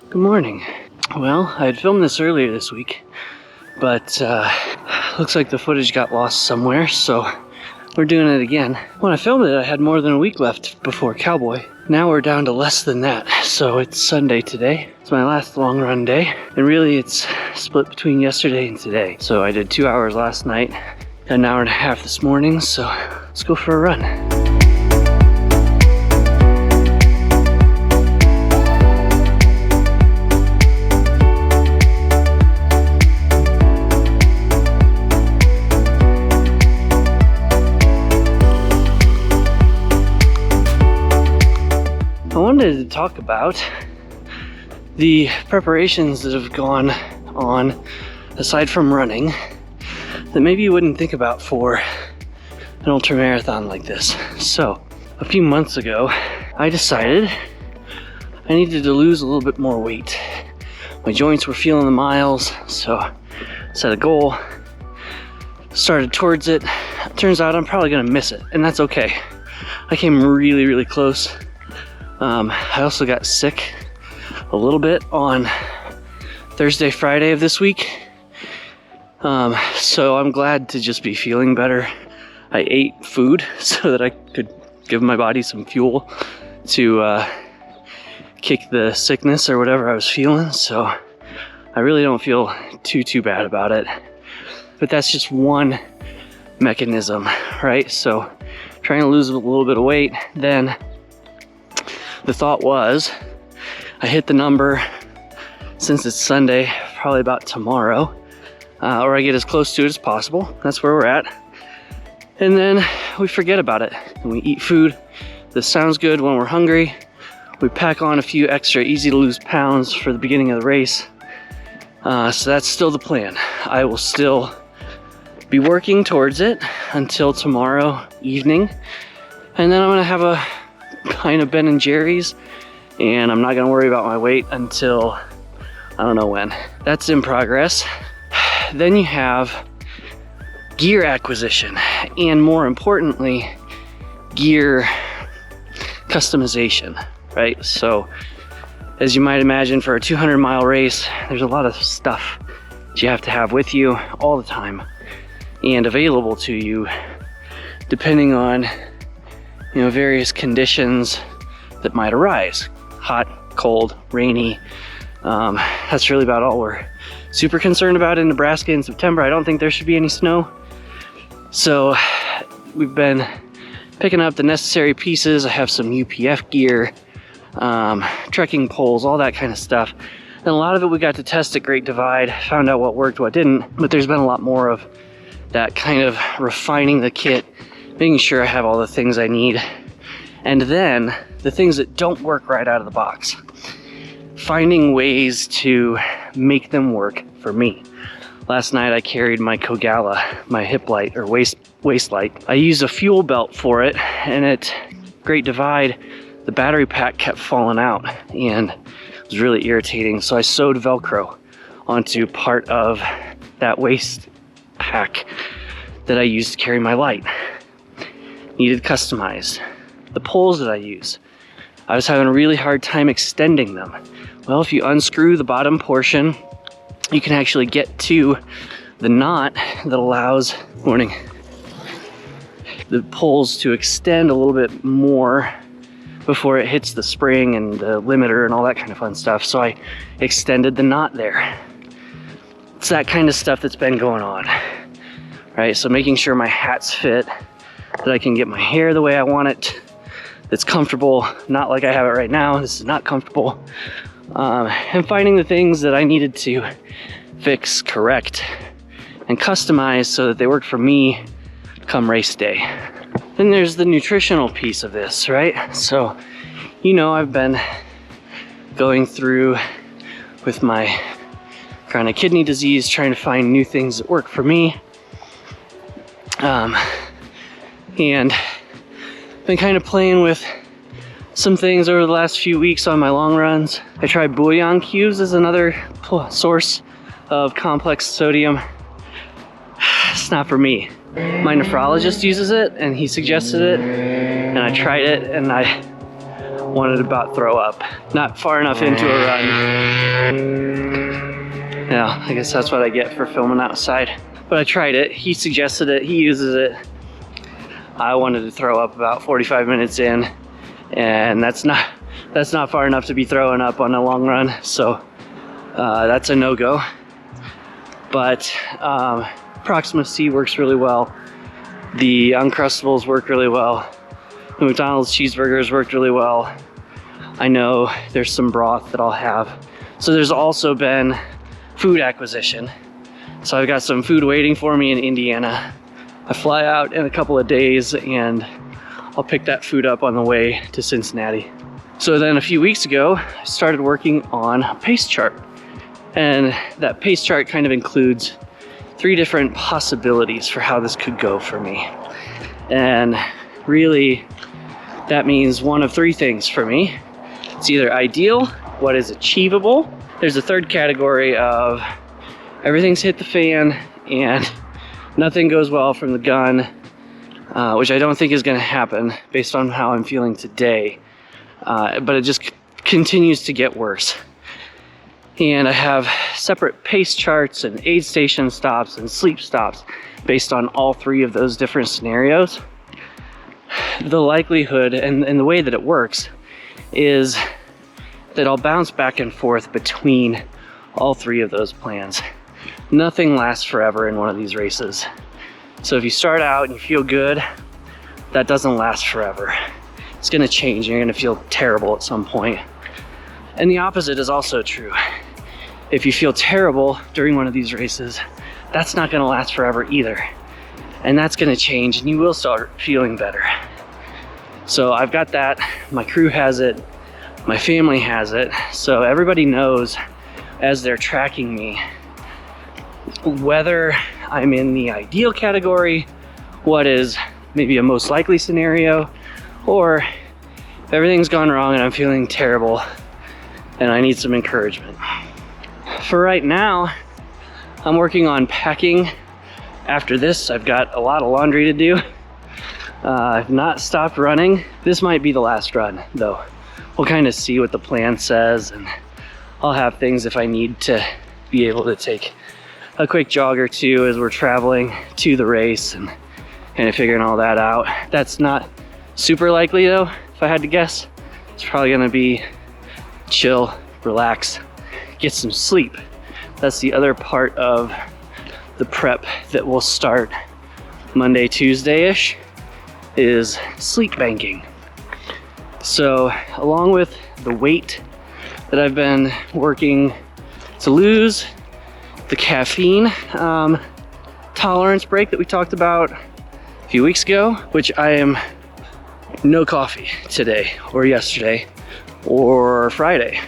Good morning. Well, I had filmed this earlier this week, but looks like the footage got lost somewhere, so we're doing it again. When I filmed it, I had more than a week left before Cowboy. Now we're down to less than that, so it's Sunday today. It's my last long run day, and really it's split between yesterday and today. So I did 2 hours last night, got an hour and a half this morning, so let's go for a run. I wanted to talk about the preparations that have gone on, aside from running, that maybe you wouldn't think about for an ultramarathon like this. So, a few months ago, I decided I needed to lose a little bit more weight. My joints were feeling the miles, so I set a goal, started towards it. Turns out I'm probably gonna miss it, and that's okay. I came really, really close. I also got sick a little bit on Thursday, Friday of this week. So I'm glad to just be feeling better. I ate food so that I could give my body some fuel to kick the sickness or whatever I was feeling. So I really don't feel too bad about it. But that's just one mechanism, right? So trying to lose a little bit of weight, then the thought was, I hit the number, since it's Sunday, probably about tomorrow, or I get as close to it as possible. That's where we're at. And then we forget about it, and we eat food that sounds good when we're hungry. We pack on a few extra easy to lose pounds for the beginning of the race. So that's still the plan. I will still be working towards it until tomorrow evening, and then I'm gonna have a kind of Ben and Jerry's, and I'm not gonna worry about my weight until I don't know when. That's in progress. Then you have gear acquisition, and more importantly, gear customization, right? So as you might imagine, for a 200-mile race, there's a lot of stuff that you have to have with you all the time and available to you, depending on various conditions that might arise. Hot, cold, rainy. That's really about all we're super concerned about in Nebraska in September. I don't think there should be any snow. So we've been picking up the necessary pieces. I have some UPF gear, trekking poles, all that kind of stuff. And a lot of it we got to test at Great Divide, found out what worked, what didn't. But there's been a lot more of that kind of refining the kit, making sure I have all the things I need, and then the things that don't work right out of the box, finding ways to make them work for me. Last night I carried my Kogala, my hip light or waist light. I used a fuel belt for it, and at Great Divide the battery pack kept falling out and it was really irritating, so I sewed Velcro onto part of that waist pack that I used to carry my light. Needed customized. The poles that I use, I was having a really hard time extending them. Well, if you unscrew the bottom portion, you can actually get to the knot that allows the poles to extend a little bit more before it hits the spring and the limiter and all that kind of fun stuff. So I extended the knot there. It's that kind of stuff that's been going on, right? So making sure my hats fit, that I can get my hair the way I want it, that's comfortable, not like I have it right now. This is not comfortable. And finding the things that I needed to fix, correct, and customize so that they work for me come race day. Then there's the nutritional piece of this, right? So, I've been going through with my chronic kidney disease, trying to find new things that work for me. And been kind of playing with some things over the last few weeks on my long runs. I tried bouillon cubes as another source of complex sodium. It's not for me. My nephrologist uses it and he suggested it, and I tried it and I wanted to about throw up. Not far enough into a run Yeah, I guess that's what I get for filming outside. But I tried it. He suggested it. He uses it. I wanted to throw up about 45 minutes in, and that's not far enough to be throwing up on a long run. So that's a no-go. But Proxima C works really well. The Uncrustables work really well. The McDonald's cheeseburgers worked really well. I know there's some broth that I'll have. So there's also been food acquisition. So I've got some food waiting for me in Indiana. I fly out in a couple of days and I'll pick that food up on the way to Cincinnati. So then a few weeks ago, I started working on a pace chart. And that pace chart kind of includes 3 different possibilities for how this could go for me. And really, that means one of 3 things for me. It's either ideal, what is achievable. There's a 3rd category of everything's hit the fan and nothing goes well from the gun, which I don't think is gonna happen based on how I'm feeling today. But it just continues to get worse. And I have separate pace charts and aid station stops and sleep stops based on all 3 of those different scenarios. The likelihood and the way that it works is that I'll bounce back and forth between all 3 of those plans. Nothing lasts forever in one of these races. So if you start out and you feel good, that doesn't last forever. It's gonna change. You're gonna feel terrible at some point. And the opposite is also true. If you feel terrible during one of these races, that's not gonna last forever either. And that's gonna change and you will start feeling better. So I've got that, my crew has it, my family has it, so everybody knows as they're tracking me whether I'm in the ideal category, what is maybe a most likely scenario, or if everything's gone wrong and I'm feeling terrible and I need some encouragement. For right now, I'm working on packing. After this, I've got a lot of laundry to do. I've not stopped running. This might be the last run though. We'll kind of see what the plan says, and I'll have things if I need to be able to take a quick jog or 2 as we're traveling to the race and kind of figuring all that out. That's not super likely though, if I had to guess. It's probably gonna be chill, relax, get some sleep. That's the other part of the prep that will start Monday, Tuesday-ish, is sleep banking. So along with the weight that I've been working to lose, the caffeine tolerance break that we talked about a few weeks ago, which I am no coffee today or yesterday or Friday.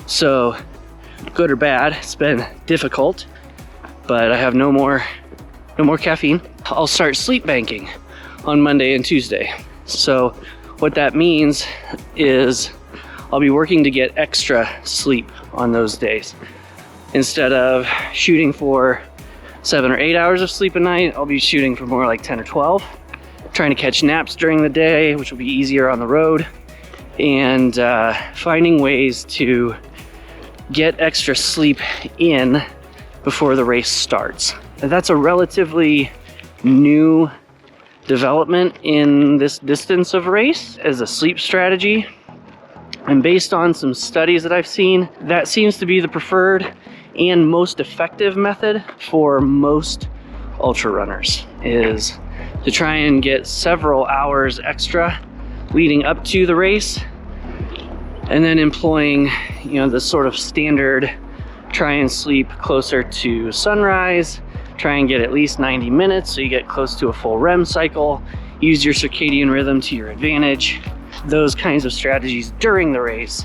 So good or bad, it's been difficult, but I have no more caffeine. I'll start sleep banking on Monday and Tuesday. So what that means is I'll be working to get extra sleep on those days. Instead of shooting for 7 or 8 hours of sleep a night, I'll be shooting for more like 10 or 12. Trying to catch naps during the day, which will be easier on the road, and finding ways to get extra sleep in before the race starts. And that's a relatively new development in this distance of race as a sleep strategy. And based on some studies that I've seen, that seems to be the preferred and most effective method for most ultra runners, is to try and get several hours extra leading up to the race, and then employing, the sort of standard try and sleep closer to sunrise, try and get at least 90 minutes so you get close to a full REM cycle, use your circadian rhythm to your advantage. Those kinds of strategies during the race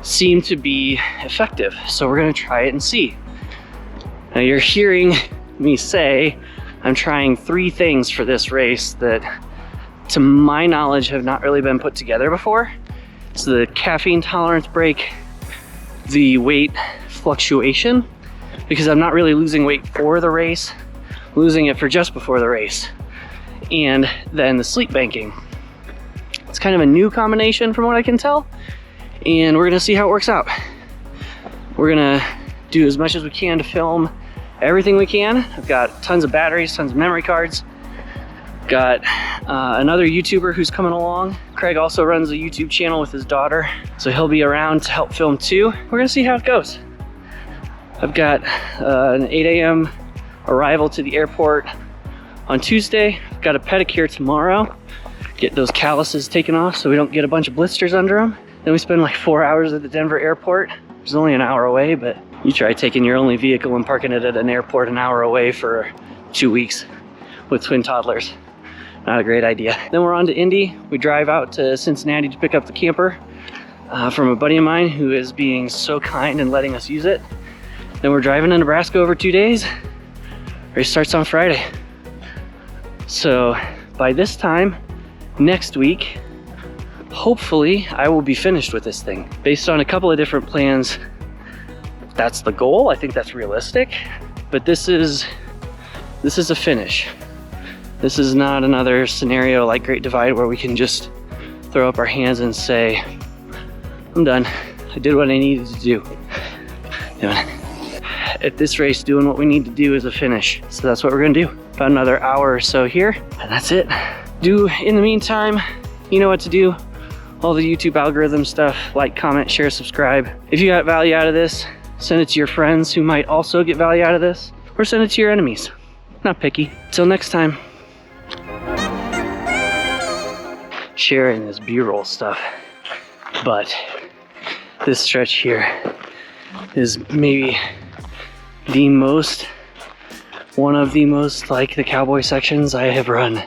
seem to be effective, so we're going to try it and see. Now you're hearing me say I'm trying 3 things for this race that, to my knowledge, have not really been put together before. It's the caffeine tolerance break, the weight fluctuation, because I'm not really losing weight for the race, losing it for just before the race, and then the sleep banking. It's kind of a new combination from what I can tell, and we're gonna see how it works out. We're gonna do as much as we can to film everything we can. I've got tons of batteries, tons of memory cards. Got another YouTuber who's coming along. Craig also runs a YouTube channel with his daughter, so he'll be around to help film too. We're gonna see how it goes. I've got an 8 a.m. arrival to the airport on Tuesday. I've got a pedicure tomorrow. Get those calluses taken off so we don't get a bunch of blisters under them. Then we spend like 4 hours at the Denver airport. It's only an hour away, but you try taking your only vehicle and parking it at an airport an hour away for 2 weeks with twin toddlers. Not a great idea. Then we're on to Indy. We drive out to Cincinnati to pick up the camper from a buddy of mine who is being so kind and letting us use it. Then we're driving to Nebraska over 2 days. Race starts on Friday. So by this time next week, hopefully I will be finished with this thing. Based on a couple of different plans, that's the goal. I think that's realistic, but this is a finish. This is not another scenario like Great Divide where we can just throw up our hands and say, I'm done. I did what I needed to do. At this race, doing what we need to do is a finish. So that's what we're gonna do. About another hour or so here, and that's it. In the meantime, you know what to do. All the YouTube algorithm stuff, like, comment, share, subscribe. If you got value out of this, send it to your friends who might also get value out of this, or send it to your enemies. Not picky. Till next time. Sharing this B-roll stuff, but this stretch here is maybe one of the most like the Cowboy sections I have run.